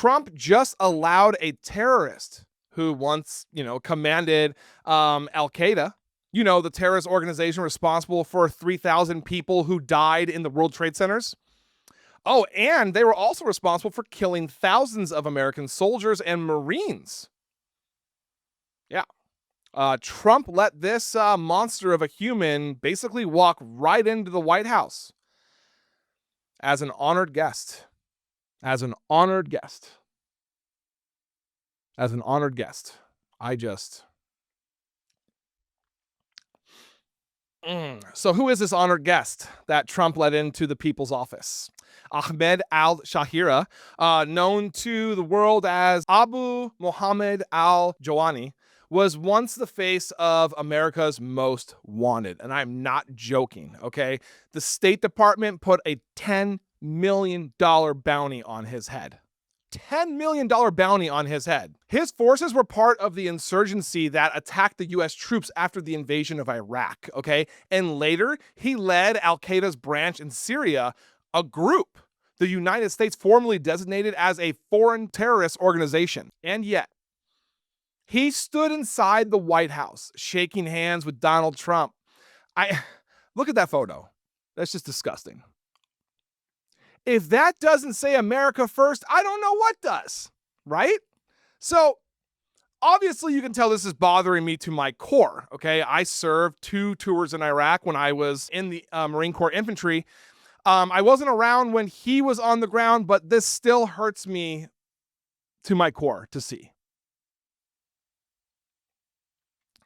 Trump just allowed a terrorist who once, commanded Al Qaeda, the terrorist organization responsible for 3,000 people who died in the World Trade Centers. Oh, and they were also responsible for killing thousands of American soldiers and Marines. Yeah. Trump let this monster of a human basically walk right into the White House as an honored guest. As an honored guest. As an honored guest. So who is this honored guest that Trump let into the people's office? Ahmed al-Shahira, known to the world as Abu Mohammed al-Jawani, was once the face of America's Most Wanted. And I'm not joking, okay? The State Department put a $10 million bounty on his head. $10 million bounty on his head. His forces were part of the insurgency that attacked the US troops after the invasion of Iraq, okay? And later, he led Al-Qaeda's branch in Syria, a group the United States formally designated as a foreign terrorist organization. And yet, he stood inside the White House, shaking hands with Donald Trump. Look at that photo. That's just disgusting. If that doesn't say America first, I don't know what does, right? So obviously you can tell this is bothering me to my core, okay? I served 2 tours in Iraq when I was in the Marine Corps Infantry. I wasn't around when he was on the ground, but this still hurts me to my core to see.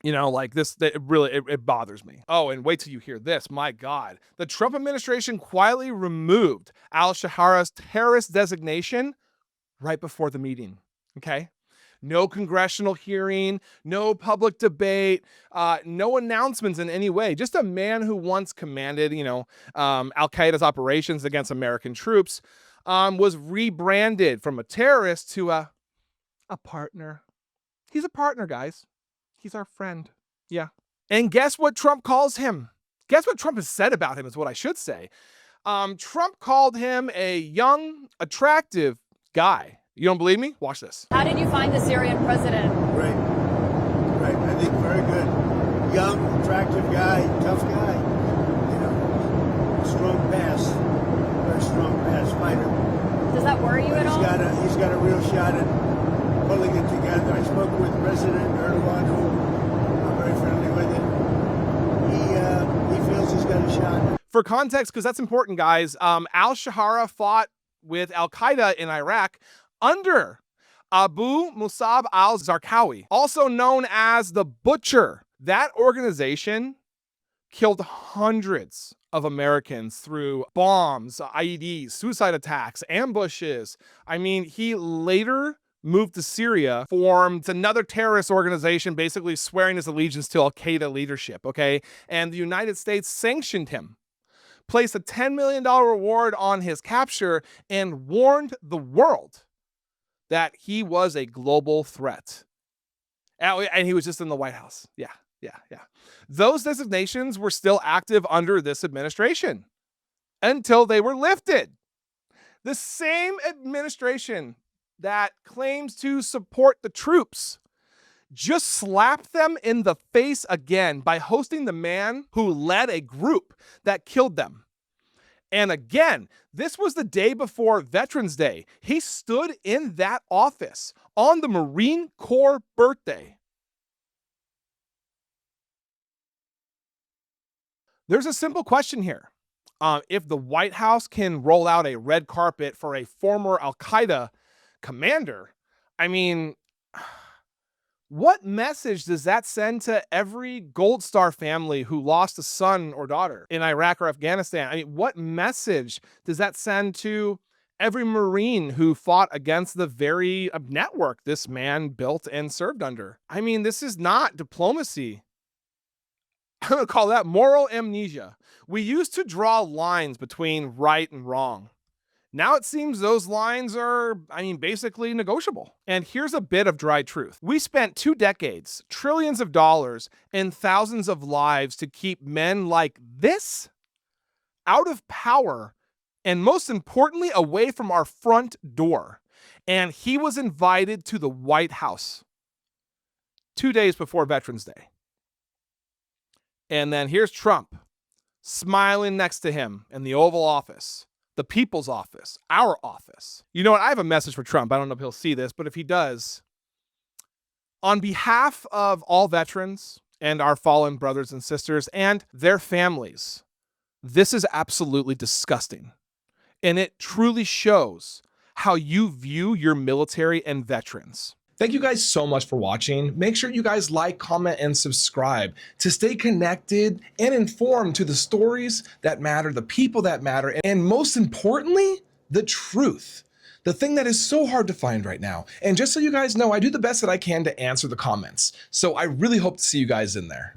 It bothers me. Oh, and wait till you hear this. My God. The Trump administration quietly removed al-Shahira's terrorist designation right before the meeting. Okay? No congressional hearing, no public debate, no announcements in any way. Just a man who once commanded, Al-Qaeda's operations against American troops, was rebranded from a terrorist to a partner. He's a partner, guys. He's our friend. Yeah. And guess what Trump calls him? Guess what Trump has said about him is what I should say. Trump called him a young, attractive guy. You don't believe me? Watch this. How did you find the Syrian president? Great. I think very good. Young, attractive guy, tough guy. Strong pass. Very strong pass fighter. Does that worry you at all? He's got a real shot at pulling it together. I spoke with President Erdogan, who I'm very friendly with him. He feels he's got a shot. For context, because that's important, guys, al-Shahira fought with Al-Qaeda in Iraq under Abu Musab al-Zarqawi, also known as the Butcher. That organization killed hundreds of Americans through bombs, IEDs, suicide attacks, ambushes. I mean, he later moved to Syria, formed another terrorist organization, basically swearing his allegiance to Al-Qaeda leadership, okay? And the United States sanctioned him, placed a $10 million reward on his capture, and warned the world that he was a global threat. And he was just in the White House. Yeah. Those designations were still active under this administration until they were lifted. The same administration that claims to support the troops just slapped them in the face again by hosting the man who led a group that killed them. And again, this was the day before Veterans Day. He stood in that office on the Marine Corps birthday. There's a simple question here. If the White House can roll out a red carpet for a former Al-Qaeda commander, I mean, what message does that send to every Gold Star family who lost a son or daughter in Iraq or Afghanistan? I mean, what message does that send to every Marine who fought against the very network this man built and served under? I mean, this is not diplomacy. I'm going to call that moral amnesia. We used to draw lines between right and wrong. Now it seems those lines are, basically negotiable. And here's a bit of dry truth. We spent 2 decades, trillions of dollars, and thousands of lives to keep men like this out of power, and most importantly, away from our front door. And he was invited to the White House 2 days before Veterans Day. And then here's Trump smiling next to him in the Oval Office, the people's office, our office. You know what? I have a message for Trump. I don't know if he'll see this, but if he does, on behalf of all veterans and our fallen brothers and sisters and their families, this is absolutely disgusting. And it truly shows how you view your military and veterans. Thank you guys so much for watching. Make sure you guys like, comment, and subscribe to stay connected and informed to the stories that matter, the people that matter, and most importantly, the truth. The thing that is so hard to find right now. And just so you guys know, I do the best that I can to answer the comments. So I really hope to see you guys in there.